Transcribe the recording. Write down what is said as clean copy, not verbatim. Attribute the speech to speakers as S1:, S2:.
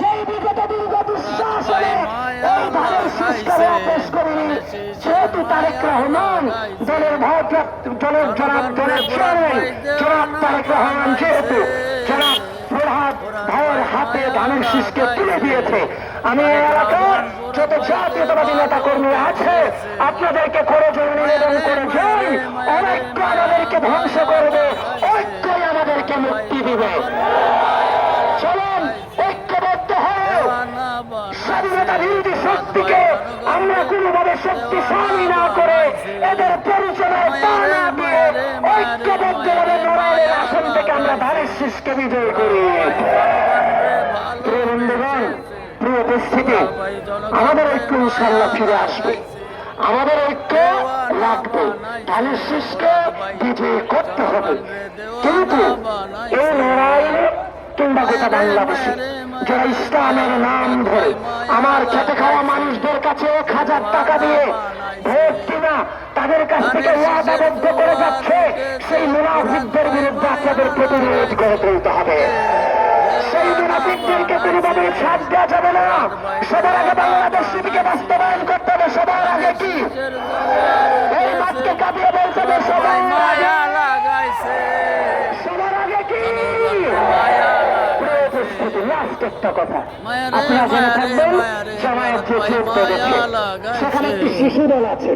S1: যেই বিগত দীর্ঘ দুঃশাসনে এই ধানের শীষকে পেশ করিনি, যেহেতু তারেক রহমান দলের দলের চেয়ারম্যান জনাব তারেক রহমান যেহেতু জনাব প্রভাত ভাইয়ের হাতে ধানের শীষকে তুলে দিয়েছে, আমি এই এলাকার যত জাতীয়তাবাদী নেতা কর্মী আছে আপনাদেরকে করে জোর নিবেদন করে যাই, ঐক্য আমাদেরকে ধ্বংস করবে, ঐক্যই আমাদেরকে মুক্তি দিবে। চলুন ঐক্যবদ্ধ হয়ে স্বাধীনতা বিরোধী শক্তিকে আমরা কোনোভাবে শক্তিশালী না করে এদের পরিচয় পা না দিয়ে ঐক্যবদ্ধভাবে লড়াইয়ের আসন থেকে আমরা ধানের শীষকে বিজয় করি। প্রিয় বন্ধুগণ, প্রিয় উপস্থিতি, আমাদের ঐক্য ইনশাআল্লাহ ফিরে আসবে, আমাদের ঐক্য লাগবে, ধানের শীষকে বিজয় করতে হবে। কিন্তু এই লড়াইয়ে কিংবা গোটা বাংলাদেশে যারা ইসলামের নাম ধরে আমার খেতে খাওয়া মানুষদের কাছে 1000 টাকা দিয়ে ভোট কিনা তাদের কাছ থেকে ওয়াদাবদ্ধ করে যাচ্ছে, সেই মুনাফিকদের বিরুদ্ধে আপনাদের প্রতিরোধ গড়ে তুলতে হবে। সেই মুনাফিকদেরকে কোনোভাবে ছাড় দেওয়া যাবে না। সবার আগে বাংলাদেশ নীতিকে বাস্তবায়ন করতে হবে। সবার আগে কি এই মাঠকে কাঁপিয়ে বলতে হবে, সবার আগে কি লাস্ট একটা কথা, আপনারা জেনে থাকবেন জামায়াত যে চূড়ান্ত সেখানে একটি শিশু দল আছে।